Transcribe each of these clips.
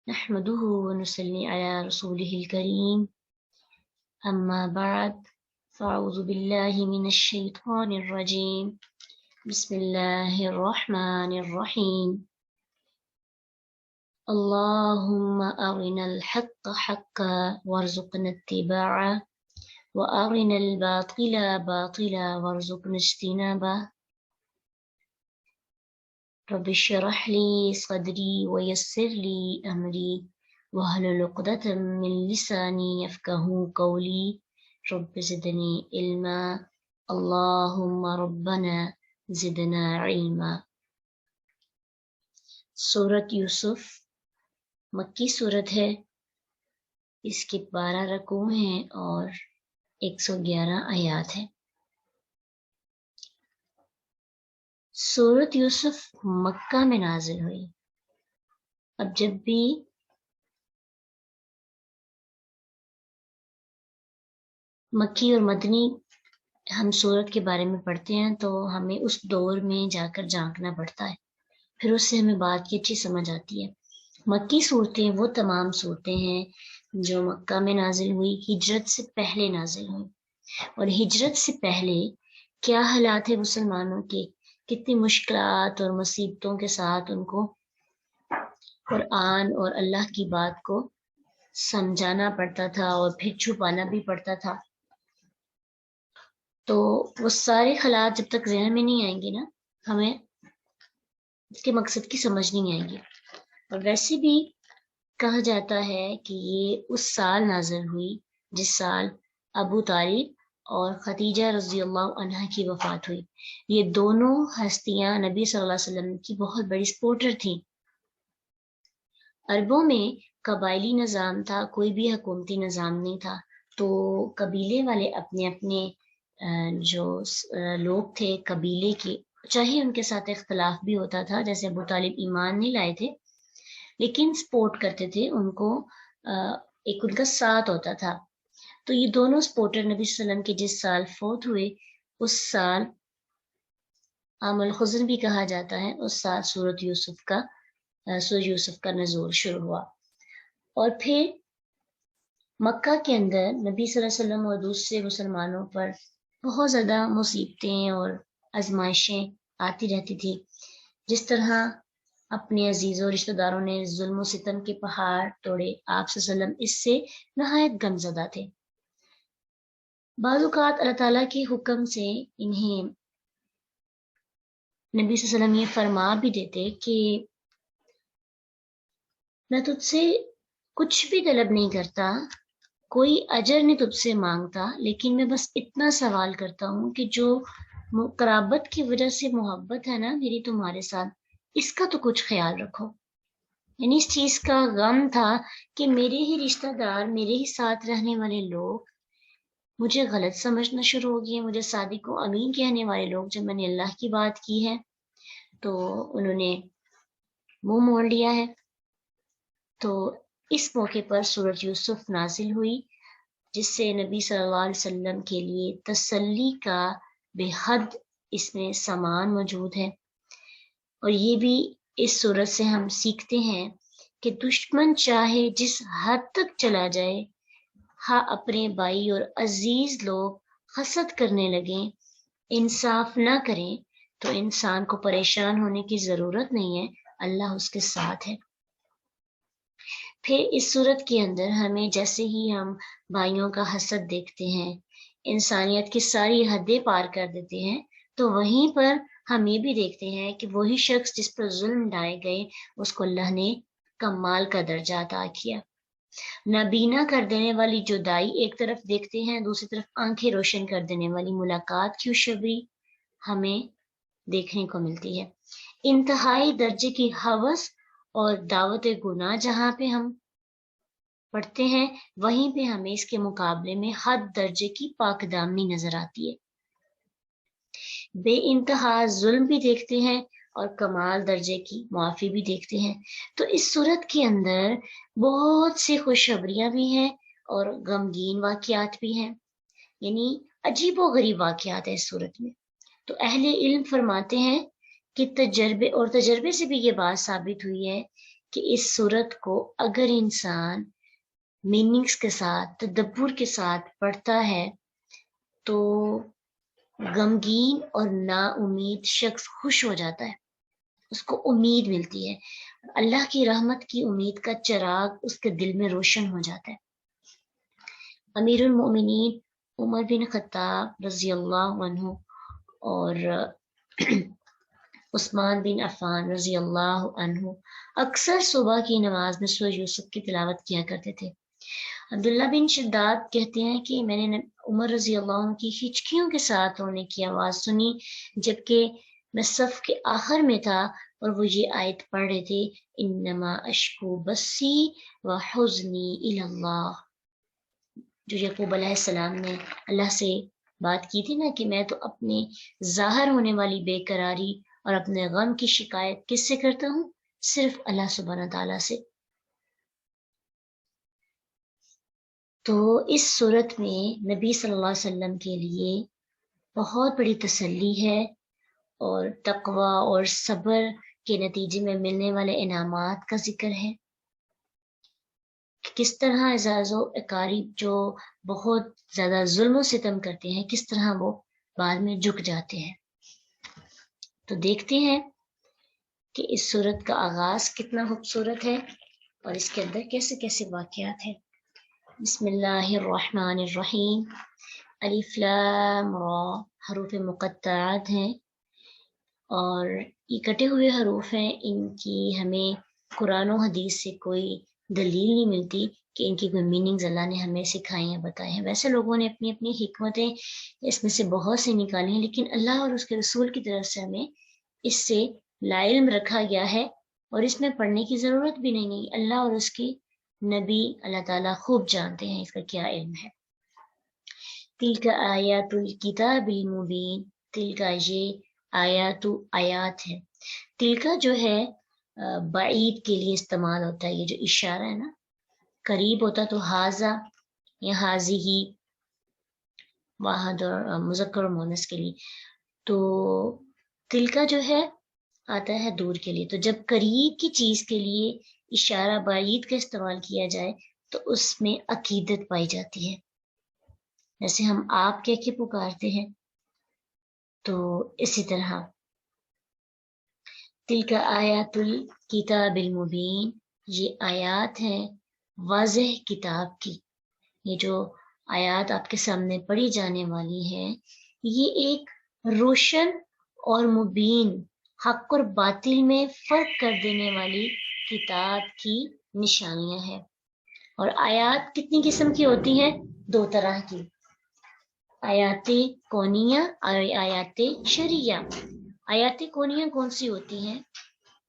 نحمده ونصلي على رسوله الكريم أما بعد فأعوذ بالله من الشيطان الرجيم بسم الله الرحمن الرحيم اللهم أرنا الحق حقا وارزقنا اتباعه وأرنا الباطل باطلا وارزقنا اجتنابه رب اشرح لي صدري ويسر لي أمري واحلل عقدة من لساني يفقهوا قولي رب زدني علما اللهم ربنا زدنا علما۔ سورت یوسف مکی سورت ہے، اس کے 12 رکوع ہیں اور 111 آیات ہیں۔ سورت یوسف مکہ میں نازل ہوئی۔ اب جب بھی مکی اور مدنی ہم سورت کے بارے میں پڑھتے ہیں تو ہمیں اس دور میں جا کر جھانکنا پڑتا ہے، پھر اس سے ہمیں بات کی اچھی سمجھ آتی ہے۔ مکی صورتیں وہ تمام صورتیں ہیں جو مکہ میں نازل ہوئی، ہجرت سے پہلے نازل ہوئی۔ اور ہجرت سے پہلے کیا حالات ہے مسلمانوں کے، کتنی مشکلات اور مصیبتوں کے ساتھ ان کو قرآن اور اللہ کی بات کو سمجھانا پڑتا تھا اور پھر چھپانا بھی پڑتا تھا۔ تو وہ سارے حالات جب تک ذہن میں نہیں آئیں گے نا، ہمیں اس کے مقصد کی سمجھ نہیں آئے گی۔ اور ویسے بھی کہا جاتا ہے کہ یہ اس سال نازل ہوئی جس سال ابو طالب اور خدیجہ رضی اللہ عنہ کی وفات ہوئی۔ یہ دونوں ہستیاں نبی صلی اللہ علیہ وسلم کی بہت بڑی سپورٹر تھیں۔ عربوں میں قبائلی نظام تھا، کوئی بھی حکومتی نظام نہیں تھا، تو قبیلے والے اپنے اپنے جو لوگ تھے قبیلے کے، چاہے ان کے ساتھ اختلاف بھی ہوتا تھا، جیسے ابو طالب ایمان نہیں لائے تھے لیکن سپورٹ کرتے تھے ان کو، ایک ان کا ساتھ ہوتا تھا۔ تو یہ دونوں سپورٹر نبی صلی اللہ علیہ وسلم کے جس سال فوت ہوئے اس سال عام الحزن بھی کہا جاتا ہے، اس سال سورت یوسف کا نزول شروع ہوا۔ اور پھر مکہ کے اندر نبی صلی اللہ علیہ وسلم اور دوسرے مسلمانوں پر بہت زیادہ مصیبتیں اور آزمائشیں آتی رہتی تھی۔ جس طرح اپنے عزیزوں رشتہ داروں نے ظلم و ستم کے پہاڑ توڑے، آپ صلی اللہ علیہ وسلم اس سے نہایت غمزدہ تھے۔ بعض اوقات اللہ تعالیٰ کے حکم سے انہیں نبی صلی اللہ علیہ وسلم یہ فرما بھی دیتے کہ میں تجھ سے کچھ بھی طلب نہیں کرتا، کوئی اجر نہیں تجھ سے مانگتا، لیکن میں بس اتنا سوال کرتا ہوں کہ جو قرابت کی وجہ سے محبت ہے نا میری تمہارے ساتھ، اس کا تو کچھ خیال رکھو۔ یعنی اس چیز کا غم تھا کہ میرے ہی رشتہ دار، میرے ہی ساتھ رہنے والے لوگ مجھے غلط سمجھنا شروع ہو گئے، مجھے صادق و امین کہنے والے لوگ، جب میں نے اللہ کی بات کی ہے تو انہوں نے منہ موڑ لیا ہے۔ تو اس موقع پر سورۃ یوسف نازل ہوئی، جس سے نبی صلی اللہ علیہ وسلم کے لیے تسلی کا بے حد اس میں سامان موجود ہے۔ اور یہ بھی اس سورت سے ہم سیکھتے ہیں کہ دشمن چاہے جس حد تک چلا جائے، ہاں اپنے بھائی اور عزیز لوگ حسد کرنے لگیں، انصاف نہ کریں، تو انسان کو پریشان ہونے کی ضرورت نہیں ہے، اللہ اس کے ساتھ ہے۔ پھر اس صورت کے اندر ہمیں جیسے ہی ہم بھائیوں کا حسد دیکھتے ہیں، انسانیت کی ساری حدیں پار کر دیتے ہیں، تو وہیں پر ہم یہ بھی دیکھتے ہیں کہ وہی شخص جس پر ظلم ڈھائے گئے اس کو اللہ نے کمال کا درجہ عطا کیا۔ نابینا کر دینے والی جدائی ایک طرف دیکھتے ہیں، دوسری طرف آنکھیں روشن کر دینے والی ملاقات کی خوشخبری ہمیں دیکھنے کو ملتی ہے۔ انتہائی درجے کی ہوس اور دعوت گناہ جہاں پہ ہم پڑھتے ہیں، وہیں پہ ہمیں اس کے مقابلے میں حد درجے کی پاک دامنی نظر آتی ہے۔ بے انتہا ظلم بھی دیکھتے ہیں اور کمال درجے کی معافی بھی دیکھتے ہیں۔ تو اس صورت کے اندر بہت سی خوشخبریاں بھی ہیں اور غمگین واقعات بھی ہیں، یعنی عجیب و غریب واقعات ہیں اس صورت میں۔ تو اہل علم فرماتے ہیں کہ تجربے سے بھی یہ بات ثابت ہوئی ہے کہ اس صورت کو اگر انسان میننگز کے ساتھ تدبر کے ساتھ پڑھتا ہے تو غمگین اور نا امید شخص خوش ہو جاتا ہے، اس کو امید ملتی ہے، اللہ کی رحمت کی امید کا چراغ اس کے دل میں روشن ہو جاتا ہے۔ امیر المؤمنین عمر بن خطاب رضی اللہ عنہ اور عثمان بن عفان رضی اللہ عنہ اکثر صبح کی نماز میں سورہ یوسف کی تلاوت کیا کرتے تھے۔ عبداللہ بن شداد کہتے ہیں کہ میں نے عمر رضی اللہ عنہ کی ہچکیوں کے ساتھ رونے کی آواز سنی، جبکہ میں صف کے آخر میں تھا اور وہ یہ آیت پڑھ رہے تھے، انما اشکو بسی و حزنی الی اللہ، جو یعقوب علیہ السلام نے اللہ سے بات کی تھی نا کہ میں تو اپنے ظاہر ہونے والی بے قراری اور اپنے غم کی شکایت کس سے کرتا ہوں؟ صرف اللہ سبحانہ تعالیٰ سے۔ تو اس صورت میں نبی صلی اللہ علیہ وسلم کے لیے بہت بڑی تسلی ہے اور تقوی اور صبر کے نتیجے میں ملنے والے انعامات کا ذکر ہے کہ کس طرح اعزاز و اقارب جو بہت زیادہ ظلم و ستم کرتے ہیں کس طرح وہ بعد میں جھک جاتے ہیں۔ تو دیکھتے ہیں کہ اس صورت کا آغاز کتنا خوبصورت ہے اور اس کے اندر کیسے کیسے واقعات ہیں۔ بسم اللہ الرحمن الرحیم، الف لام را حروف مقطعات ہیں اور یہ کٹے ہوئے حروف ہیں، ان کی ہمیں قرآن و حدیث سے کوئی دلیل نہیں ملتی کہ ان کی کوئی میننگز اللہ نے ہمیں سکھائی ہیں بتائے ہیں۔ ویسے لوگوں نے اپنی اپنی حکمتیں اس میں سے بہت سے نکالی ہیں، لیکن اللہ اور اس کے رسول کی طرف سے ہمیں اس سے لا علم رکھا گیا ہے اور اس میں پڑھنے کی ضرورت بھی نہیں ہے۔ اللہ اور اس کی نبی اللہ تعالیٰ خوب جانتے ہیں اس کا کیا علم ہے۔ تلک آیات الکتاب المبین، تلک یہ آیات ہے۔ تلک جو ہے بعید کے لیے استعمال ہوتا ہے، یہ جو اشارہ ہے نا، قریب ہوتا تو حاضہ یا حاضی ہی واحد اور مذکر اور مؤنث کے لیے، تو تلک جو ہے آتا ہے دور کے لیے۔ تو جب قریب کی چیز کے لیے اشارہ بعید کا استعمال کیا جائے تو اس میں عقیدت پائی جاتی ہے، جیسے ہم آپ کہہ کے پکارتے ہیں، تو اسی طرح تلک آیات الکتاب المبین، یہ آیات ہیں واضح کتاب کی۔ یہ جو آیات آپ کے سامنے پڑھی جانے والی ہیں یہ ایک روشن اور مبین، حق اور باطل میں فرق کر دینے والی کتاب کی نشانیاں ہیں۔ اور آیات کتنی قسم کی ہوتی ہیں؟ دو طرح کی، آیات کونیہ اور آیات شرعیہ۔ آیات کونیہ کون سی ہوتی ہیں؟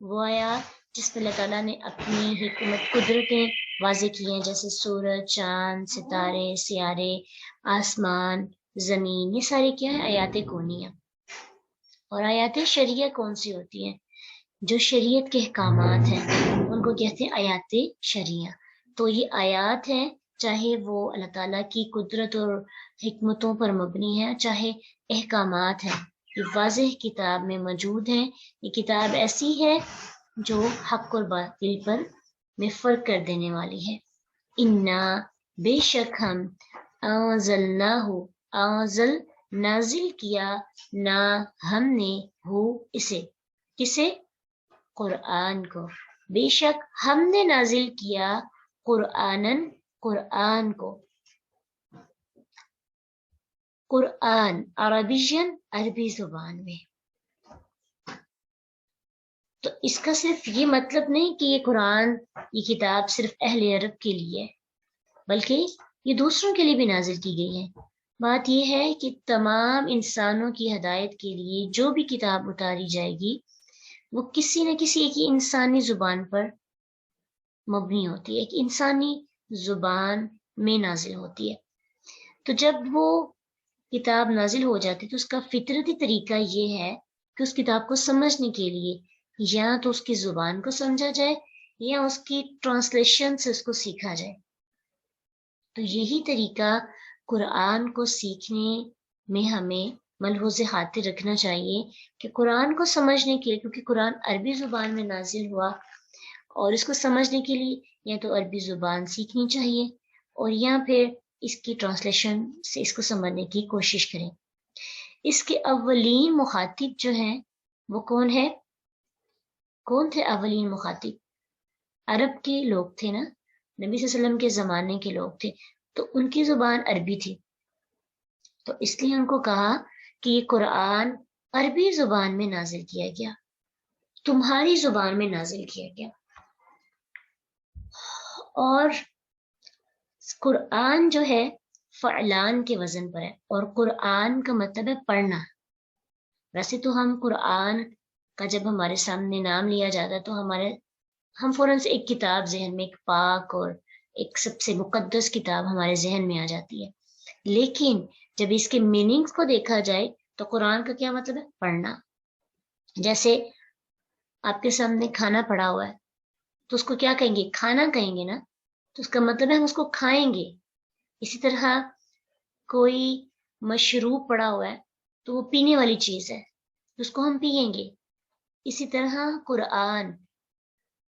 وہ آیات جس میں اللہ تعالیٰ نے اپنی حکمت قدرتیں واضح کی ہیں، جیسے سورج، چاند، ستارے، سیارے، آسمان، زمین، یہ ساری کیا ہے؟ آیات کونیہ۔ اور آیات شرعیہ کون سی ہوتی ہیں؟ جو شریعت کے احکامات ہیں ان کو کہتے ہیں آیات شرعیہ۔ تو یہ آیات ہیں، چاہے وہ اللہ تعالیٰ کی قدرت اور حکمتوں پر مبنی ہے، چاہے احکامات ہیں، یہ واضح کتاب میں موجود ہیں۔ یہ کتاب ایسی ہے جو حق اور باطل پر میں فرق کر دینے والی ہے۔ انا، بے شک ہم، انزل نازل کیا، نہ ہم نے، ہو اسے، کسے؟ قرآن کو، بے شک ہم نے نازل کیا قرآن کو۔ قرآن عربین، عربی زبان میں۔ تو اس کا صرف یہ مطلب نہیں کہ یہ قرآن، یہ کتاب صرف اہل عرب کے لیے ہے، بلکہ یہ دوسروں کے لیے بھی نازل کی گئی ہے۔ بات یہ ہے کہ تمام انسانوں کی ہدایت کے لیے جو بھی کتاب اتاری جائے گی وہ کسی نہ کسی ایک انسانی زبان پر مبنی ہوتی ہے، ایک انسانی زبان میں نازل ہوتی ہے۔ تو جب وہ کتاب نازل ہو جاتی ہے تو اس کا فطرتی طریقہ یہ ہے کہ اس کتاب کو سمجھنے کے لیے یا تو اس کی زبان کو سمجھا جائے یا اس کی ٹرانسلیشن سے اس کو سیکھا جائے۔ تو یہی طریقہ قرآن کو سیکھنے میں ہمیں ملحوظ خاطر رکھنا چاہیے کہ قرآن کو سمجھنے کے لیے، کیونکہ قرآن عربی زبان میں نازل ہوا اور اس کو سمجھنے کے لیے یا تو عربی زبان سیکھنی چاہیے اور یا پھر اس کی ٹرانسلیشن سے اس کو سمجھنے کی کوشش کریں۔ اس کے اولین مخاطب جو ہیں وہ کون ہے؟ کون تھے اولین مخاطب؟ عرب کے لوگ تھے نا، نبی صلی اللہ علیہ وسلم کے زمانے کے لوگ تھے، تو ان کی زبان عربی تھی، تو اس لیے ان کو کہا کہ یہ قرآن عربی زبان میں نازل کیا گیا، تمہاری زبان میں نازل کیا گیا۔ اور قرآن جو ہے فعلان کے وزن پر ہے، اور قرآن کا مطلب ہے پڑھنا۔ ویسے تو ہم قرآن کا جب ہمارے سامنے نام لیا جاتا ہے تو ہم فوراً سے ایک کتاب ذہن میں، ایک پاک اور ایک سب سے مقدس کتاب ہمارے ذہن میں آ جاتی ہے، لیکن جب اس کے میننگز کو دیکھا جائے تو قرآن کا کیا مطلب ہے؟ پڑھنا۔ جیسے آپ کے سامنے کھانا پڑا ہوا ہے تو اس کو کیا کہیں گے؟ کھانا کہیں گے نا، تو اس کا مطلب ہے ہم اس کو کھائیں گے۔ اسی طرح کوئی مشروب پڑا ہوا ہے تو وہ پینے والی چیز ہے، اس کو ہم پئیں گے۔ اسی طرح قرآن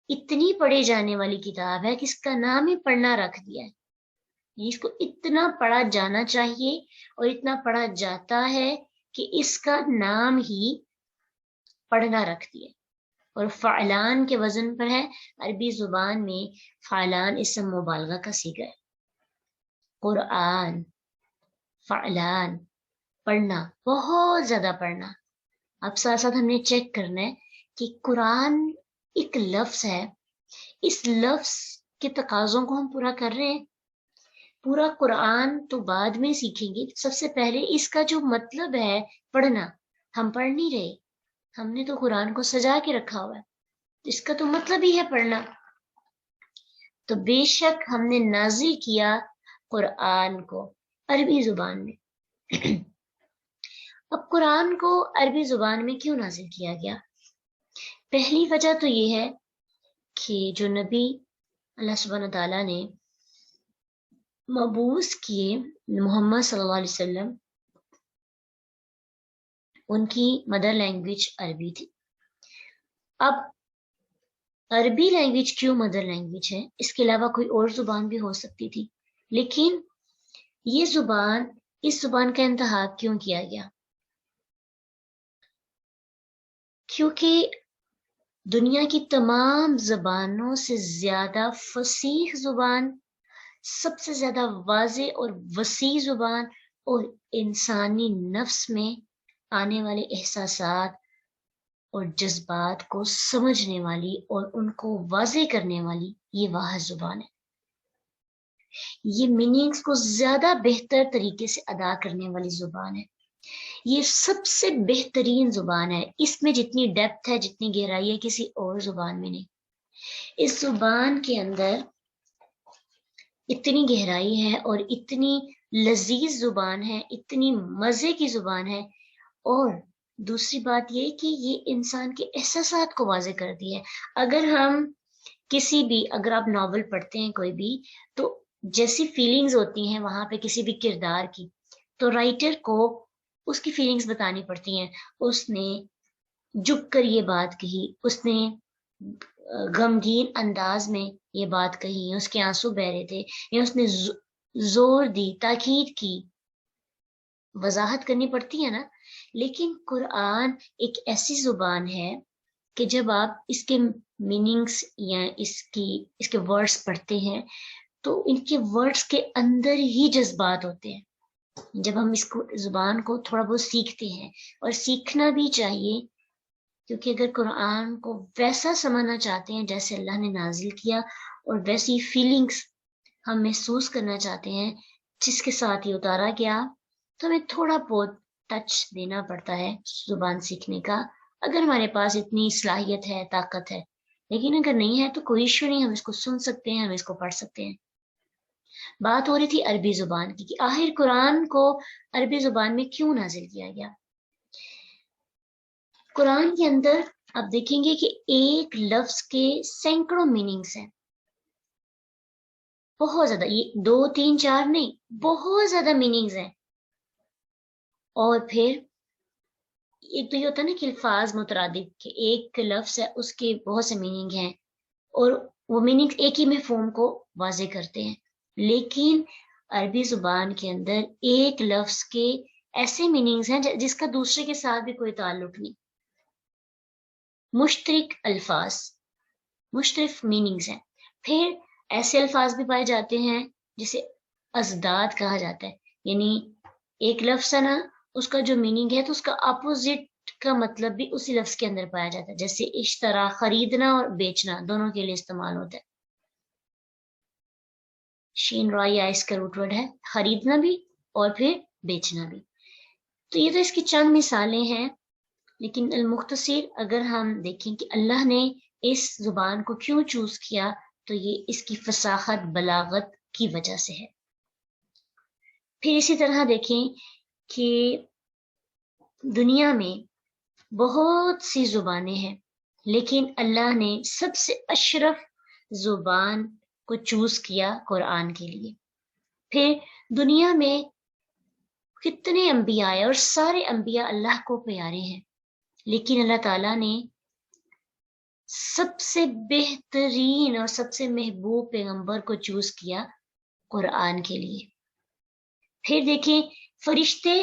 اتنی پڑھے جانے والی کتاب ہے کہ اس کا نام ہی پڑھنا رکھ دیا ہے، اس کو اتنا پڑھا جانا چاہیے اور اتنا پڑھا جاتا ہے کہ اس کا نام ہی پڑھنا رکھ دیا۔ اور فعلان کے وزن پر ہے، عربی زبان میں فعلان اسم مبالغہ کا صیغہ ہے۔ قرآن، فعلان، پڑھنا، بہت زیادہ پڑھنا۔ اب ساتھ ساتھ ہم نے چیک کرنا ہے کہ قرآن ایک لفظ ہے، اس لفظ کے تقاضوں کو ہم پورا کر رہے ہیں۔ پورا قرآن تو بعد میں سیکھیں گے، سب سے پہلے اس کا جو مطلب ہے پڑھنا، ہم پڑھ نہیں رہے، ہم نے تو قرآن کو سجا کے رکھا ہوا ہے، اس کا تو مطلب ہی ہے پڑھنا۔ تو بے شک ہم نے نازل کیا قرآن کو عربی زبان میں۔ اب قرآن کو عربی زبان میں کیوں نازل کیا گیا؟ پہلی وجہ تو یہ ہے کہ جو نبی اللہ سبحانہ تعالیٰ نے مبعوث کیے محمد صلی اللہ علیہ وسلم، ان کی مدر لینگویج عربی تھی۔ اب عربی لینگویج کیوں مدر لینگویج ہے؟ اس کے علاوہ کوئی اور زبان بھی ہو سکتی تھی، لیکن یہ زبان، اس زبان کا انتخاب کیوں کیا گیا؟ کیونکہ دنیا کی تمام زبانوں سے زیادہ فصیح زبان، سب سے زیادہ واضح اور وسیع زبان، اور انسانی نفس میں آنے والے احساسات اور جذبات کو سمجھنے والی اور ان کو واضح کرنے والی یہ واحد زبان ہے۔ یہ میننگز کو زیادہ بہتر طریقے سے ادا کرنے والی زبان ہے، یہ سب سے بہترین زبان ہے، اس میں جتنی ڈیپتھ ہے، جتنی گہرائی ہے، کسی اور زبان میں نہیں۔ اس زبان کے اندر اتنی گہرائی ہے اور اتنی لذیذ زبان ہے، اتنی مزے کی زبان ہے، اور دوسری بات یہ کہ یہ انسان کے احساسات کو واضح کرتی ہے۔ اگر آپ ناول پڑھتے ہیں کوئی بھی، تو جیسی فیلنگز ہوتی ہیں وہاں پہ کسی بھی کردار کی، تو رائٹر کو اس کی فیلنگز بتانی پڑتی ہیں۔ اس نے جھک کر یہ بات کہی، اس نے غمگین انداز میں یہ بات کہی، اس کے آنسو بہ رہے تھے، یا اس نے زور دی، تاکید کی، وضاحت کرنی پڑتی ہے نا۔ لیکن قرآن ایک ایسی زبان ہے کہ جب آپ اس کے میننگز یا اس کے ورڈز پڑھتے ہیں تو ان کے ورڈز کے اندر ہی جذبات ہوتے ہیں۔ جب ہم اس زبان کو تھوڑا بہت سیکھتے ہیں، اور سیکھنا بھی چاہیے، کیونکہ اگر قرآن کو ویسا سمجھنا چاہتے ہیں جیسے اللہ نے نازل کیا، اور ویسی فیلنگز ہم محسوس کرنا چاہتے ہیں جس کے ساتھ یہ اتارا گیا، تو ہمیں تھوڑا بہت ٹچ دینا پڑتا ہے زبان سیکھنے کا، اگر ہمارے پاس اتنی صلاحیت ہے، طاقت ہے۔ لیکن اگر نہیں ہے تو کوئی ایشو نہیں، ہم اس کو سن سکتے ہیں، ہم اس کو پڑھ سکتے ہیں۔ بات ہو رہی تھی عربی زبان کی، کہ آخر قرآن کو عربی زبان میں کیوں نازل کیا گیا۔ قرآن کے اندر آپ دیکھیں گے کہ ایک لفظ کے سینکڑوں میننگز ہیں، بہت زیادہ، یہ 2 3 4 نہیں، بہت زیادہ میننگز ہیں۔ اور پھر ایک تو یہ ہوتا ہے نا کہ الفاظ مترادف، کہ ایک لفظ ہے اس کے بہت سے میننگ ہیں، اور وہ میننگ ایک ہی مفہوم کو واضح کرتے ہیں، لیکن عربی زبان کے اندر ایک لفظ کے ایسے میننگز ہیں جس کا دوسرے کے ساتھ بھی کوئی تعلق نہیں، مشترک الفاظ، مشترک میننگز ہیں۔ پھر ایسے الفاظ بھی پائے جاتے ہیں جسے ازداد کہا جاتا ہے، یعنی ایک لفظ ہے نا، اس کا جو میننگ ہے تو اس کا اپوزٹ کا مطلب بھی اسی لفظ کے اندر پایا جاتا ہے، جیسے اشترا خریدنا اور بیچنا دونوں کے لیے استعمال ہوتا ہے، شین رائی آئس کا روٹ ورڈ ہے، خریدنا بھی اور پھر بیچنا بھی۔ تو یہ تو اس کی چند مثالیں ہیں، لیکن المختصر اگر ہم دیکھیں کہ اللہ نے اس زبان کو کیوں چوز کیا، تو یہ اس کی فصاحت بلاغت کی وجہ سے ہے۔ پھر اسی طرح دیکھیں کہ دنیا میں بہت سی زبانیں ہیں، لیکن اللہ نے سب سے اشرف زبان کو چوز کیا قرآن کے لیے۔ پھر دنیا میں کتنے انبیاء ہیں اور سارے انبیاء اللہ کو پیارے ہیں، لیکن اللہ تعالیٰ نے سب سے بہترین اور سب سے محبوب پیغمبر کو چوز کیا قرآن کے لیے۔ پھر دیکھیں فرشتے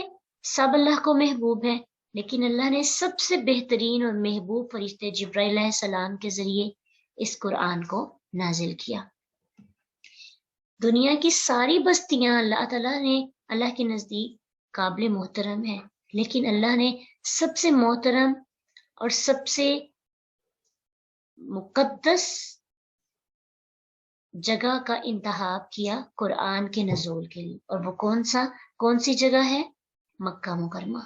سب اللہ کو محبوب ہیں، لیکن اللہ نے سب سے بہترین اور محبوب فرشتے جبرائیل علیہ السلام کے ذریعے اس قرآن کو نازل کیا۔ دنیا کی ساری بستیاں اللہ تعالیٰ نے اللہ کے نزدیک قابل محترم ہے، لیکن اللہ نے سب سے محترم اور سب سے مقدس جگہ کا انتخاب کیا قرآن کے نزول کے لیے، اور وہ کون سی جگہ ہے؟ مکہ مکرمہ۔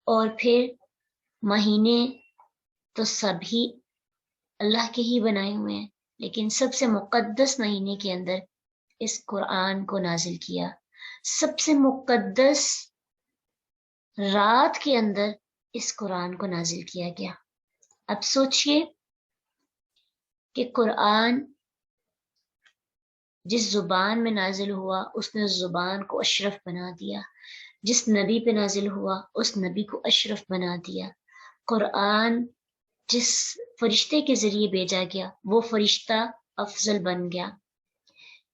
اور پھر مہینے تو سبھی اللہ کے ہی بنائے ہوئے ہیں، لیکن سب سے مقدس مہینے کے اندر اس قرآن کو نازل کیا، سب سے مقدس رات کے اندر اس قرآن کو نازل کیا گیا۔ اب سوچئے کہ قرآن جس زبان میں نازل ہوا اس نے اس زبان کو اشرف بنا دیا، جس نبی پہ نازل ہوا اس نبی کو اشرف بنا دیا، قرآن جس فرشتے کے ذریعے بھیجا گیا وہ فرشتہ افضل بن گیا،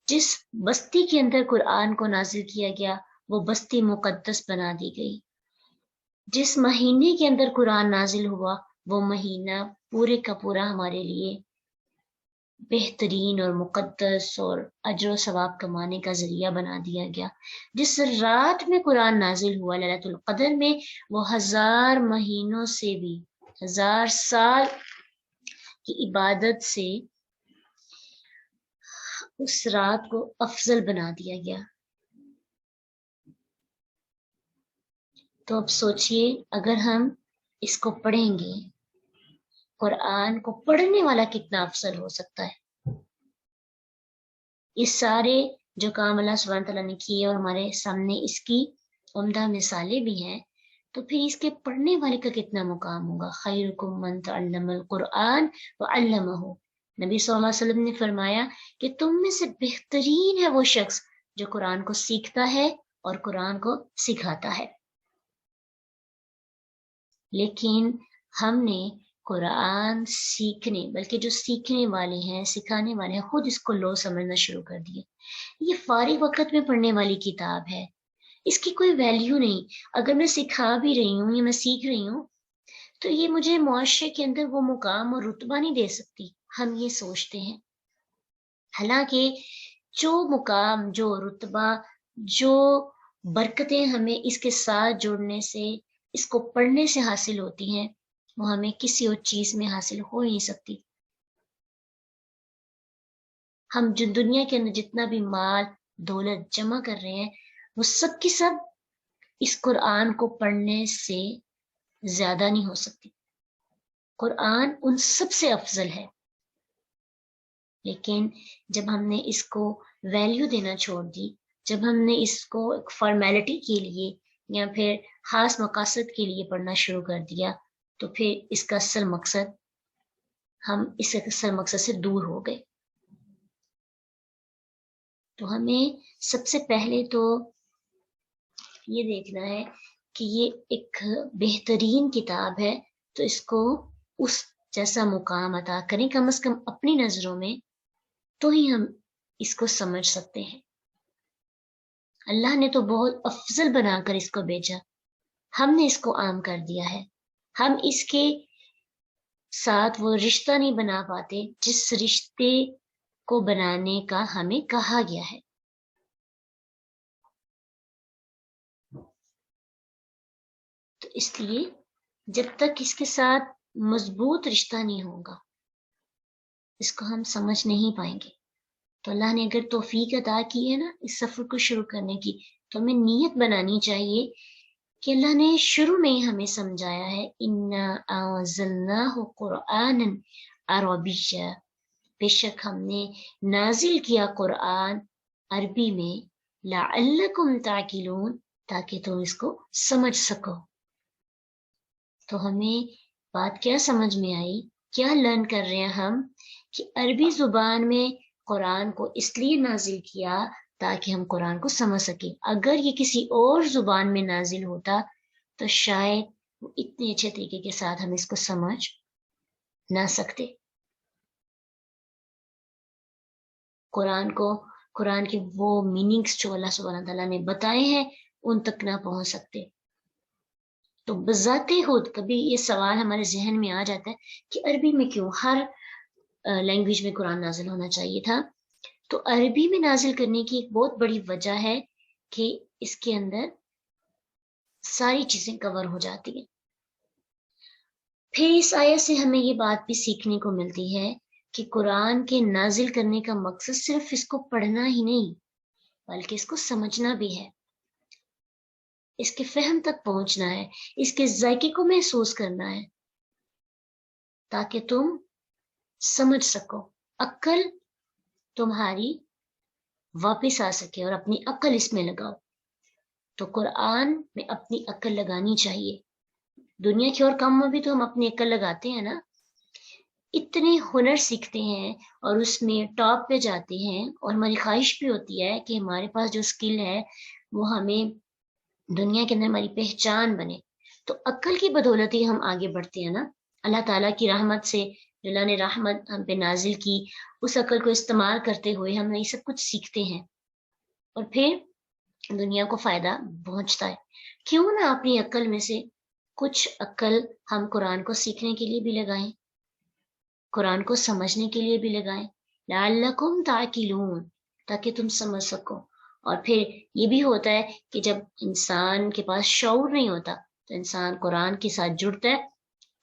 جس بستی کے اندر قرآن کو نازل کیا گیا وہ بستی مقدس بنا دی گئی، جس مہینے کے اندر قرآن نازل ہوا وہ مہینہ پورے کا پورا ہمارے لیے بہترین اور مقدس اور اجر و ثواب کمانے کا ذریعہ بنا دیا گیا، جس رات میں قرآن نازل ہوا لیلۃ القدر میں، وہ 1000 مہینوں سے بھی 1000 سال کی عبادت سے اس رات کو افضل بنا دیا گیا۔ تو اب سوچئے اگر ہم اس کو پڑھیں گے، قرآن کو پڑھنے والا کتنا افضل ہو سکتا ہے۔ یہ سارے جو کام اللہ سبحانہ تعالیٰ نے کیے اور ہمارے سامنے اس کی عمدہ مثالیں بھی ہیں، تو پھر اس کے پڑھنے والے کا کتنا مقام ہوگا۔ خیرکم من تعلم القرآن وعلمہ، نبی صلی اللہ علیہ وسلم نے فرمایا کہ تم میں سے بہترین ہے وہ شخص جو قرآن کو سیکھتا ہے اور قرآن کو سکھاتا ہے۔ لیکن ہم نے قرآن سیکھنے، بلکہ جو سیکھنے والے ہیں سکھانے والے ہیں، خود اس کو لو سمجھنا شروع کر دیا۔ یہ فارغ وقت میں پڑھنے والی کتاب ہے، اس کی کوئی ویلیو نہیں۔ اگر میں سکھا بھی رہی ہوں یا میں سیکھ رہی ہوں تو یہ مجھے معاشرے کے اندر وہ مقام اور رتبہ نہیں دے سکتی، ہم یہ سوچتے ہیں۔ حالانکہ جو مقام، جو رتبہ، جو برکتیں ہمیں اس کے ساتھ جڑنے سے، اس کو پڑھنے سے حاصل ہوتی ہیں، وہ ہمیں کسی اور چیز میں حاصل ہو نہیں سکتی۔ ہم جو دنیا کے اندر جتنا بھی مال دولت جمع کر رہے ہیں، وہ سب کی سب اس قرآن کو پڑھنے سے زیادہ نہیں ہو سکتی۔ قرآن ان سب سے افضل ہے، لیکن جب ہم نے اس کو ویلیو دینا چھوڑ دی، جب ہم نے اس کو ایک فارمیلٹی کے لیے یا پھر خاص مقاصد کے لیے پڑھنا شروع کر دیا، تو پھر اس کا اصل مقصد، ہم اس اصل مقصد سے دور ہو گئے۔ تو ہمیں سب سے پہلے تو یہ دیکھنا ہے کہ یہ ایک بہترین کتاب ہے، تو اس کو اس جیسا مقام عطا کریں کم از کم اپنی نظروں میں، تو ہی ہم اس کو سمجھ سکتے ہیں۔ اللہ نے تو بہت افضل بنا کر اس کو بھیجا، ہم نے اس کو عام کر دیا ہے۔ ہم اس کے ساتھ وہ رشتہ نہیں بنا پاتے جس رشتے کو بنانے کا ہمیں کہا گیا ہے۔ تو اس لیے جب تک اس کے ساتھ مضبوط رشتہ نہیں ہوگا، اس کو ہم سمجھ نہیں پائیں گے۔ تو اللہ نے اگر توفیق عطا کی ہے نا اس سفر کو شروع کرنے کی، تو ہمیں نیت بنانی چاہیے کہ اللہ نے شروع میں ہی ہمیں سمجھایا ہے اِنَّا أَنزَلْنَاهُ قُرْآنًا عَرَبِيًّا، بے شک ہم نے نازل کیا قرآن عربی میں، لَعَلَّكُمْ تَعْقِلُونَ، تاکہ تم اس کو سمجھ سکو۔ تو ہمیں بات کیا سمجھ میں آئی، کیا لرن کر رہے ہیں ہم، کہ عربی زبان میں قرآن کو اس لیے نازل کیا تاکہ ہم قرآن کو سمجھ سکیں۔ اگر یہ کسی اور زبان میں نازل ہوتا تو شاید وہ اتنے اچھے طریقے کے ساتھ ہم اس کو سمجھ نہ سکتے۔ قرآن کے وہ میننگز جو اللہ سبحانہ تعالیٰ نے بتائے ہیں ان تک نہ پہنچ سکتے۔ تو بذات خود کبھی یہ سوال ہمارے ذہن میں آ جاتا ہے کہ عربی میں کیوں، ہر لینگویج میں قرآن نازل ہونا چاہیے تھا۔ تو عربی میں نازل کرنے کی ایک بہت بڑی وجہ ہے کہ اس کے اندر ساری چیزیں کور ہو جاتی ہیں۔ پھر اس آیت سے ہمیں یہ بات بھی سیکھنے کو ملتی ہے کہ قرآن کے نازل کرنے کا مقصد صرف اس کو پڑھنا ہی نہیں بلکہ اس کو سمجھنا بھی ہے، اس کے فہم تک پہنچنا ہے، اس کے ذائقے کو محسوس کرنا ہے، تاکہ تم سمجھ سکو، عقل تمہاری واپس آ سکے اور اپنی عقل اس میں لگاؤ۔ تو قرآن میں اپنی عقل لگانی چاہیے۔ دنیا کے اور کام میں بھی تو ہم اپنی عقل لگاتے ہیں نا، اتنے ہنر سیکھتے ہیں اور اس میں ٹاپ پہ جاتے ہیں، اور ہماری خواہش بھی ہوتی ہے کہ ہمارے پاس جو سکل ہے وہ ہمیں دنیا کے اندر ہماری پہچان بنے۔ تو عقل کی بدولت ہی ہم آگے بڑھتے ہیں نا، اللہ تعالیٰ کی رحمت سے، جو اللہ نے رحمت ہم پہ نازل کی، اس عقل کو استعمال کرتے ہوئے ہم یہ سب کچھ سیکھتے ہیں اور پھر دنیا کو فائدہ پہنچتا ہے۔ کیوں نہ اپنی عقل میں سے کچھ عقل ہم قرآن کو سیکھنے کے لیے بھی لگائیں، قرآن کو سمجھنے کے لیے بھی لگائیں، لعلکم تعقلون، تاکہ تم سمجھ سکو۔ اور پھر یہ بھی ہوتا ہے کہ جب انسان کے پاس شعور نہیں ہوتا تو انسان قرآن کے ساتھ جڑتا ہے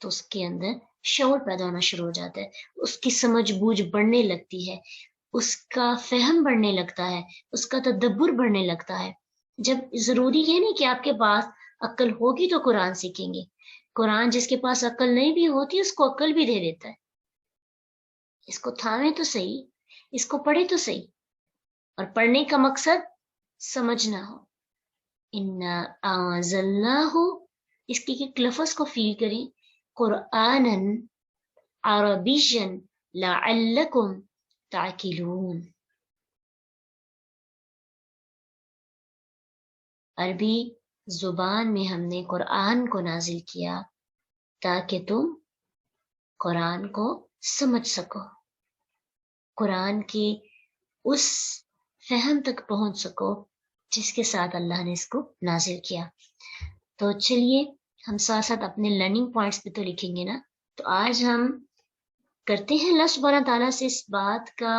تو اس کے اندر شعور پیدا ہونا شروع ہو جاتا ہے، اس کی سمجھ بوجھ بڑھنے لگتی ہے، اس کا فہم بڑھنے لگتا ہے، اس کا تدبر بڑھنے لگتا ہے۔ جب ضروری یہ نہیں کہ آپ کے پاس عقل ہوگی تو قرآن سیکھیں گے، قرآن جس کے پاس عقل نہیں بھی ہوتی اس کو عقل بھی دے دیتا ہے، اس کو تھامے تو صحیح، اس کو پڑھے تو صحیح، اور پڑھنے کا مقصد سمجھنا ہو۔ اِنَّا أَنزَلْنَاهُ، اس کی ایک لفظ کو فیل کریں، قرآنًا عربیًا لعلکم تعقلون، عربی زبان میں ہم نے قرآن کو نازل کیا تاکہ تم قرآن کو سمجھ سکو، قرآن کی اس فہم تک پہنچ سکو جس کے ساتھ اللہ نے اس کو نازل کیا۔ تو چلیے ہم ساتھ ساتھ اپنے لرننگ پوائنٹس بھی تو لکھیں گے نا۔ تو آج ہم کرتے ہیں اللہ سبحانہ تعالیٰ سے اس بات کا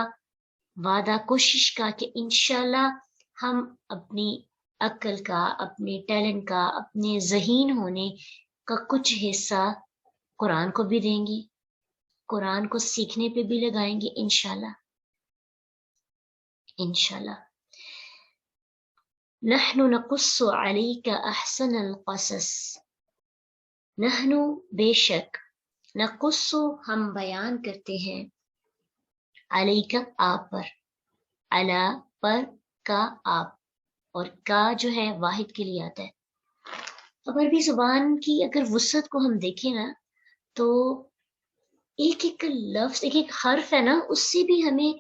وعدہ، کوشش کا، کہ انشاءاللہ ہم اپنی عقل کا، اپنے ٹیلنٹ کا، اپنے ذہین ہونے کا کچھ حصہ قرآن کو بھی دیں گے، قرآن کو سیکھنے پہ بھی لگائیں گے انشاءاللہ۔ انشاءاللہ نحن نقص علیک احسن القصص، نحن بے شک، نقص ہم بیان کرتے ہیں، علیک آپ پر، علا پر، کا آپ، اور کا جو ہے واحد کے لیے آتا ہے۔ اب عربی زبان کی اگر وسعت کو ہم دیکھیں نا تو ایک ایک لفظ، ایک ایک حرف ہے نا، اس سے بھی ہمیں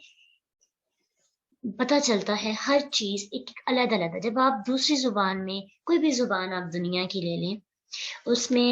پتہ چلتا ہے ہر چیز ایک ایک علیحدہ علیحدہ۔ جب آپ دوسری زبان میں، کوئی بھی زبان آپ دنیا کی لے لیں، اس میں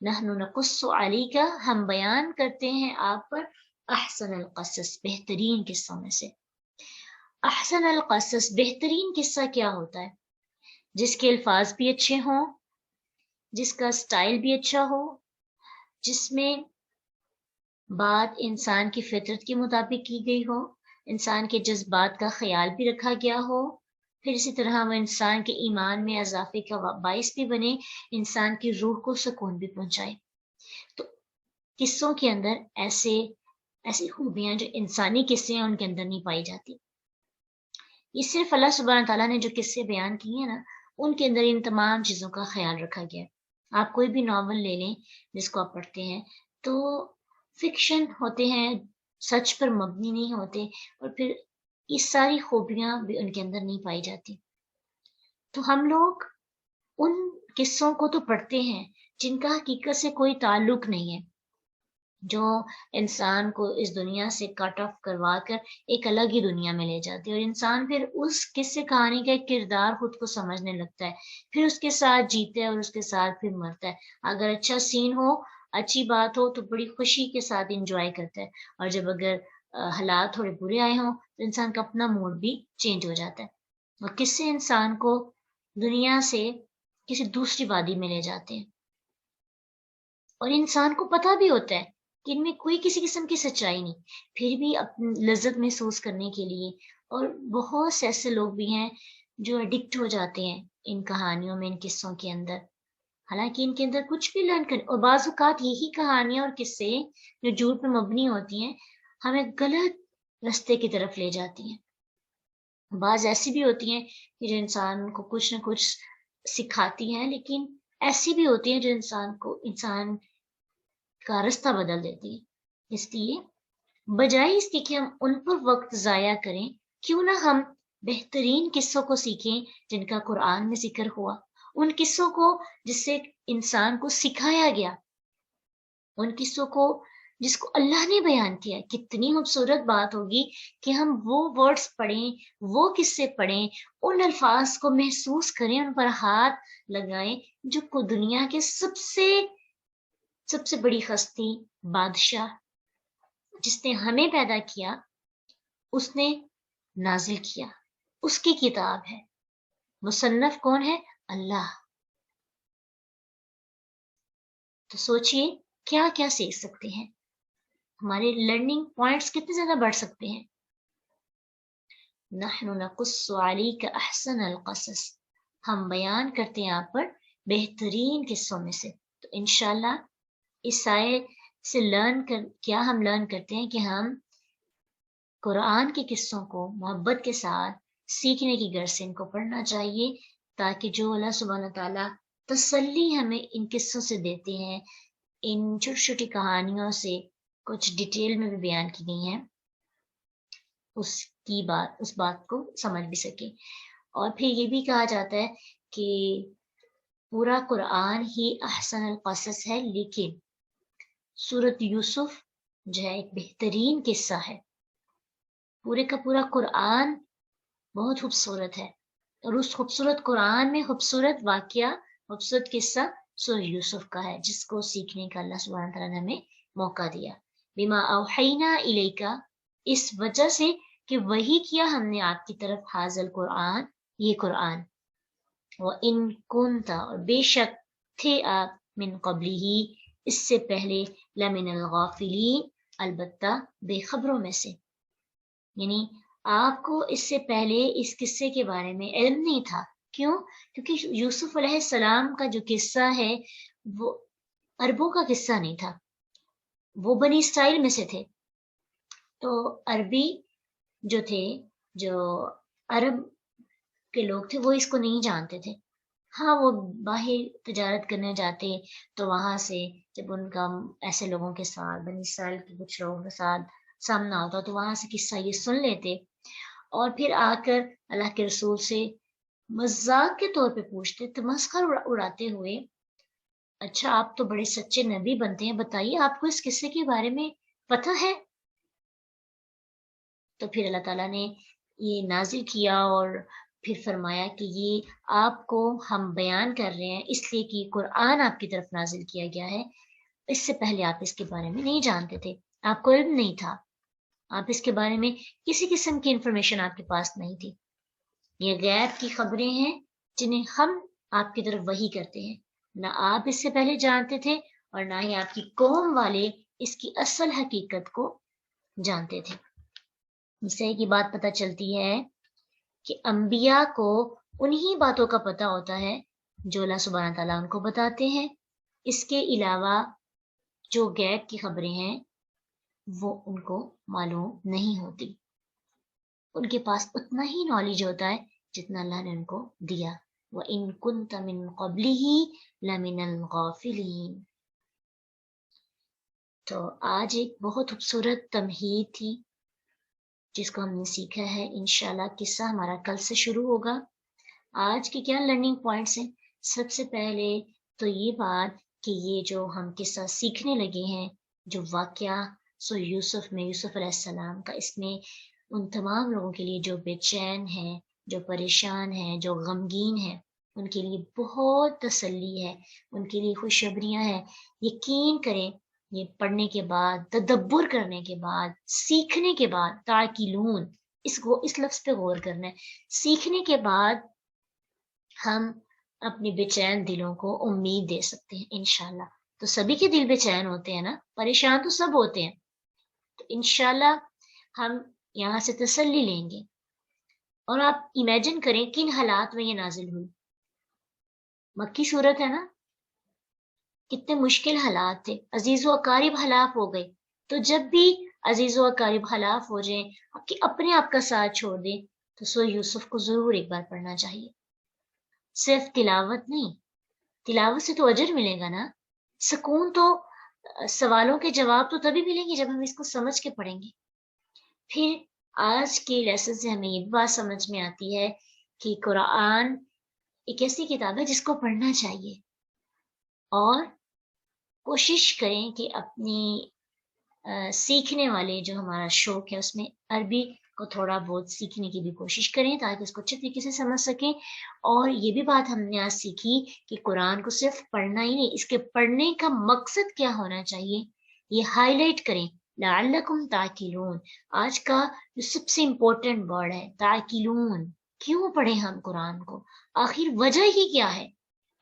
نحن نقص علیک، ہم بیان کرتے ہیں آپ پر احسن القصص، بہترین قصوں میں سے۔ احسن القصص، بہترین قصہ کیا ہوتا ہے؟ جس کے الفاظ بھی اچھے ہوں، جس کا سٹائل بھی اچھا ہو، جس میں بات انسان کی فطرت کے مطابق کی گئی ہو، انسان کے جذبات کا خیال بھی رکھا گیا ہو، پھر اسی طرح وہ انسان کے ایمان میں اضافے کا باعث بھی بنے، انسان کی روح کو سکون بھی پہنچائے۔ تو قصوں کے اندر ایسی خوبیاں جو انسانی قصے ہیں ان کے اندر نہیں پائی جاتی۔ یہ صرف اللہ سبحانہ تعالیٰ نے جو قصے بیان کیے ہیں نا، ان کے اندر ان تمام چیزوں کا خیال رکھا گیا ہے۔ آپ کوئی بھی ناول لے لیں جس کو آپ پڑھتے ہیں تو فکشن ہوتے ہیں، سچ پر مبنی نہیں ہوتے، اور پھر یہ ساری خوبیاں بھی ان کے اندر نہیں پائی جاتی۔ تو ہم لوگ ان قصوں کو تو پڑھتے ہیں جن کا حقیقت سے کوئی تعلق نہیں ہے، جو انسان کو اس دنیا سے کٹ آف کروا کر ایک الگ ہی دنیا میں لے جاتی ہے، اور انسان پھر اس قصے کہانی کا ایک کردار خود کو سمجھنے لگتا ہے، پھر اس کے ساتھ جیتا ہے اور اس کے ساتھ پھر مرتا ہے۔ اگر اچھا سین ہو، اچھی بات ہو تو بڑی خوشی کے ساتھ انجوائے کرتا ہے، اور جب اگر حالات تھوڑے برے آئے ہوں تو انسان کا اپنا موڈ بھی چینج ہو جاتا ہے، اور قصے انسان کو دنیا سے کسی دوسری وادی میں لے جاتے ہیں، اور انسان کو پتہ بھی ہوتا ہے کہ ان میں کوئی کسی قسم کی سچائی نہیں، پھر بھی اپنی لذت محسوس کرنے کے لیے، اور بہت سے ایسے لوگ بھی ہیں جو ایڈکٹ ہو جاتے ہیں ان کہانیوں میں، ان قصوں کے اندر، حالانکہ ان کے اندر کچھ بھی لرن کر، اور بعض اوقات یہی کہانیاں اور قصے جو جھوٹ پہ مبنی ہوتی ہیں ہمیں غلط رستے کی طرف لے جاتی ہیں۔ بعض ایسی بھی ہوتی ہیں کہ جو انسان کو کچھ نہ کچھ سکھاتی ہیں، لیکن ایسی بھی ہوتی ہیں جو انسان کا رستہ بدل دیتی ہے۔ اس لیے بجائے اس کے کہ ہم ان پر وقت ضائع کریں، کیوں نہ ہم بہترین قصوں کو سیکھیں جن کا قرآن میں ذکر ہوا، ان قصوں کو جس سے انسان کو سکھایا گیا، ان قصوں کو جس کو اللہ نے بیان کیا۔ کتنی خوبصورت بات ہوگی کہ ہم وہ ورڈز پڑھیں، وہ قصے پڑھیں، ان الفاظ کو محسوس کریں، ان پر ہاتھ لگائیں جو دنیا کے سب سے بڑی ہستی، بادشاہ، جس نے ہمیں پیدا کیا، اس نے نازل کیا، اس کی کتاب ہے۔ مصنف کون ہے؟ اللہ۔ تو سوچئے کیا کیا سیکھ سکتے ہیں، ہمارے لرننگ پوائنٹس کتنے زیادہ بڑھ سکتے ہیں۔ نحن نقص علیک احسن القصص، ہم بیان کرتے ہیں آپ پر بہترین قصوں میں سے۔ تو انشاءاللہ اس آیت سے کیا ہم لرن کرتے ہیں کہ ہم قرآن کے قصوں کو محبت کے ساتھ سیکھنے کی غرض سے ان کو پڑھنا چاہیے، تاکہ جو اللہ سبحانہ تعالیٰ تسلی ہمیں ان قصوں سے دیتے ہیں، ان چھوٹی چھوٹی کہانیوں سے کچھ ڈیٹیل میں بھی بیان کی گئی ہیں، اس بات کو سمجھ بھی سکے۔ اور پھر یہ بھی کہا جاتا ہے کہ پورا قرآن ہی احسن القصص ہے، لیکن سورۃ یوسف جو ہے ایک بہترین قصہ ہے۔ پورے کا پورا قرآن بہت خوبصورت ہے، اور اس خوبصورت قرآن میں خوبصورت واقعہ، خوبصورت قصہ سورۃ یوسف کا ہے، جس کو سیکھنے کا اللہ سبحانہ تعالیٰ نے ہمیں موقع دیا۔ بما اوحینا الیکا، اس وجہ سے کہ وہی کیا ہم نے آپ کی طرف، حاضل قرآن، یہ قرآن، وَإِن كُنْتَ، اور بے شک تھے آپ، من قبلہ، اس سے پہلے، لمن الغافلین، البتہ بے خبروں میں سے، یعنی آپ کو اس سے پہلے اس قصے کے بارے میں علم نہیں تھا۔ کیوں؟ کیونکہ یوسف علیہ السلام کا جو قصہ ہے وہ عربوں کا قصہ نہیں تھا، وہ بنی اسرائیل میں سے تھے، تو عربی جو تھے، جو عرب کے لوگ تھے، وہ اس کو نہیں جانتے تھے۔ ہاں، وہ باہر تجارت کرنے جاتے تو وہاں سے جب ان کا ایسے لوگوں کے ساتھ، بنی اسرائیل کے کچھ لوگوں کے ساتھ سامنا ہوتا تو وہاں سے قصہ یہ سن لیتے، اور پھر آ کر اللہ کے رسول سے مذاق کے طور پہ پوچھتے، تمسخر اڑاتے ہوئے، اچھا آپ تو بڑے سچے نبی بنتے ہیں، بتائیے آپ کو اس قصے کے بارے میں پتہ ہے؟ تو پھر اللہ تعالیٰ نے یہ نازل کیا، اور پھر فرمایا کہ یہ آپ کو ہم بیان کر رہے ہیں اس لیے کہ قرآن آپ کی طرف نازل کیا گیا ہے، اس سے پہلے آپ اس کے بارے میں نہیں جانتے تھے، آپ کو علم نہیں تھا، آپ اس کے بارے میں کسی قسم کی انفارمیشن آپ کے پاس نہیں تھی۔ یہ غیب کی خبریں ہیں جنہیں ہم آپ کی طرف وحی کرتے ہیں، نہ آپ اس سے پہلے جانتے تھے اور نہ ہی آپ کی قوم والے اس کی اصل حقیقت کو جانتے تھے۔ اس سے کی بات پتہ چلتی ہے کہ انبیاء کو انہی باتوں کا پتہ ہوتا ہے جو اللہ سبحانہ تعالیٰ ان کو بتاتے ہیں، اس کے علاوہ جو غیب کی خبریں ہیں وہ ان کو معلوم نہیں ہوتی، ان کے پاس اتنا ہی نالج ہوتا ہے جتنا اللہ نے ان کو دیا۔ وَإِن كُنتَ مِن قَبْلِهِ لَمِنَ الْغَافِلِينَ۔ تو آج ایک بہت خوبصورت تمہید تھی جس کو ہم نے سیکھا ہے، انشاءاللہ قصہ ہمارا کل سے شروع ہوگا۔ آج کے کیا لرننگ پوائنٹس ہیں؟ سب سے پہلے تو یہ بات کہ یہ جو ہم قصہ سیکھنے لگے ہیں، جو واقعہ سو یوسف میں، یوسف علیہ السلام کا، اس میں ان تمام لوگوں کے لیے جو بے چین ہیں، جو پریشان ہیں، جو غمگین ہیں، ان کے لیے بہت تسلی ہے، ان کے لیے خوشخبریاں ہیں۔ یقین کریں یہ پڑھنے کے بعد، تدبر کرنے کے بعد، سیکھنے کے بعد، تاکلون، اس لفظ پہ غور کرنا ہے، سیکھنے کے بعد ہم اپنے بے چین دلوں کو امید دے سکتے ہیں انشاءاللہ۔ تو سبھی کے دل بے چین ہوتے ہیں نا، پریشان تو سب ہوتے ہیں، تو انشاءاللہ ہم یہاں سے تسلی لیں گے۔ اور آپ امیجن کریں کن حالات میں یہ نازل ہوئی، مکی صورت ہے نا، کتنے مشکل حالات تھے، عزیز و اقارب ہلاک ہو گئے۔ تو جب بھی عزیز و اقارب ہلاک ہو جائیں، اپنے آپ کا ساتھ چھوڑ دیں، تو سو یوسف کو ضرور ایک بار پڑھنا چاہیے۔ صرف تلاوت نہیں، تلاوت سے تو اجر ملے گا نا، سکون تو، سوالوں کے جواب تو تبھی ملیں گے جب ہم اس کو سمجھ کے پڑھیں گے۔ پھر آج کے لیسن سے ہمیں یہ بات سمجھ میں آتی ہے کہ قرآن ایک ایسی کتاب ہے جس کو پڑھنا چاہیے، اور کوشش کریں کہ اپنی سیکھنے والے جو ہمارا شوق ہے اس میں عربی کو تھوڑا بہت سیکھنے کی بھی کوشش کریں تاکہ اس کو اچھے طریقے سے سمجھ سکیں۔ اور یہ بھی بات ہم نے آج سیکھی کہ قرآن کو صرف پڑھنا ہی نہیں، اس کے پڑھنے کا مقصد کیا ہونا چاہیے، یہ ہائی لائٹ کریں، لعلکم تعقلون۔ آج کا جو سب سے امپورٹنٹ ورڈ ہے تعقلون، کیوں پڑھیں ہم قرآن کو، آخر وجہ ہی کیا ہے،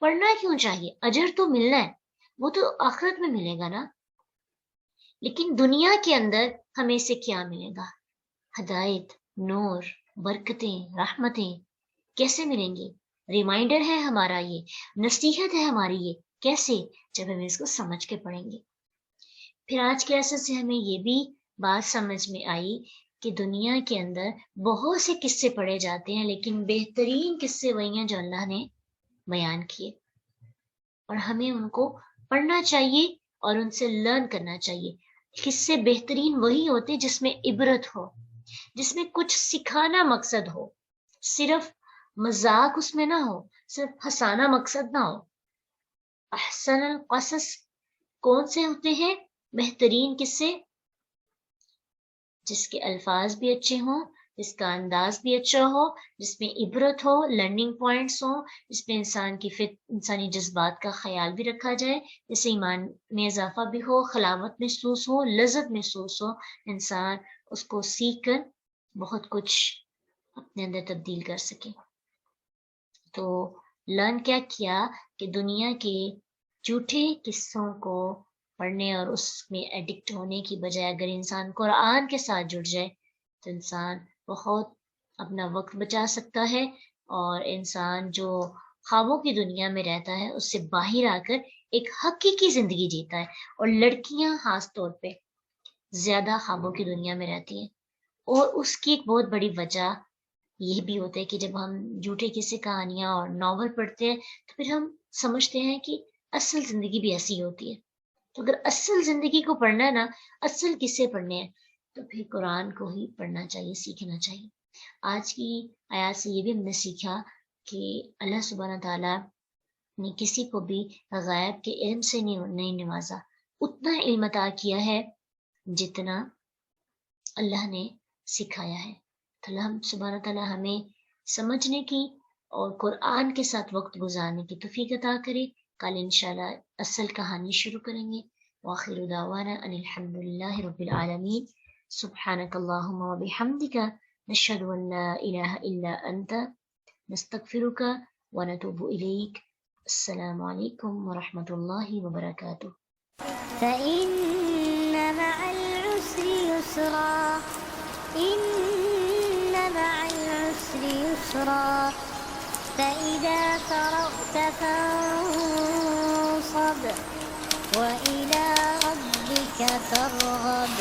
پڑھنا کیوں چاہیے؟ اجر تو ملنا ہے، وہ تو آخرت میں ملے گا نا، لیکن دنیا کے اندر ہمیں سے کیا ملے گا؟ ہدایت، نور، برکتیں، رحمتیں کیسے ملیں گی؟ ریمائنڈر ہے ہمارا، یہ نصیحت ہے ہماری، یہ کیسے؟ جب ہم اس کو سمجھ کے پڑھیں گے۔ پھر آج کے اثر سے ہمیں یہ بھی بات سمجھ میں آئی کہ دنیا کے اندر بہت سے قصے پڑھے جاتے ہیں، لیکن بہترین قصے وہی ہیں جو اللہ نے بیان کیے، اور ہمیں ان کو پڑھنا چاہیے اور ان سے لرن کرنا چاہیے۔ قصے بہترین وہی ہوتے جس میں عبرت ہو، جس میں کچھ سکھانا مقصد ہو، صرف مذاق اس میں نہ ہو، صرف ہنسانا مقصد نہ ہو۔ احسن القصص کون سے ہوتے ہیں؟ بہترین قصے جس کے الفاظ بھی اچھے ہوں، جس کا انداز بھی اچھا ہو، جس میں عبرت ہو، لرننگ پوائنٹس ہوں، جس میں انسانی جذبات کا خیال بھی رکھا جائے، جسے ایمان میں اضافہ بھی ہو، خلاوت محسوس ہو، لذت محسوس ہو، انسان اس کو سیکھ کر بہت کچھ اپنے اندر تبدیل کر سکے۔ تو لرن کیا کیا کہ دنیا کے جھوٹے قصوں کو پڑھنے اور اس میں ایڈکٹ ہونے کی بجائے اگر انسان قرآن کے ساتھ جڑ جائے تو انسان بہت اپنا وقت بچا سکتا ہے، اور انسان جو خوابوں کی دنیا میں رہتا ہے اس سے باہر آ کر ایک حقیقی زندگی جیتا ہے۔ اور لڑکیاں خاص طور پہ زیادہ خوابوں کی دنیا میں رہتی ہیں، اور اس کی ایک بہت بڑی وجہ یہ بھی ہوتا ہے کہ جب ہم جھوٹے قصے، کہانیاں اور ناول پڑھتے ہیں تو پھر ہم سمجھتے ہیں کہ اصل زندگی بھی ایسی ہوتی ہے۔ تو اگر اصل زندگی کو پڑھنا ہے نا، اصل قصے پڑھنے ہیں، تو پھر قرآن کو ہی پڑھنا چاہیے، سیکھنا چاہیے۔ آج کی آیات سے یہ بھی ہم نے سیکھا کہ اللہ سبحانہ تعالیٰ نے کسی کو بھی غیب کے علم سے نہیں نوازا، اتنا علم عطا کیا ہے جتنا اللہ نے سکھایا ہے۔ تو اللہ سبحانہ تعالیٰ ہمیں سمجھنے کی اور قرآن کے ساتھ وقت گزارنے کی توفیق عطا کرے. کل انشاءاللہ اصل کہانی شروع کریں گے. وآخر دعوانا ان الحمد للہ رب العالمین. سبحانک اللہم وبحمدک نشہد ان لا الہ الا انت نستغفرک ونتوب الیک. السلام علیکم ورحمۃ اللہ وبرکاتہ. فإن مع العسر يسرا إن مع العسر يسرا فإذا فرغت فانصب وإلى ربك فارغب.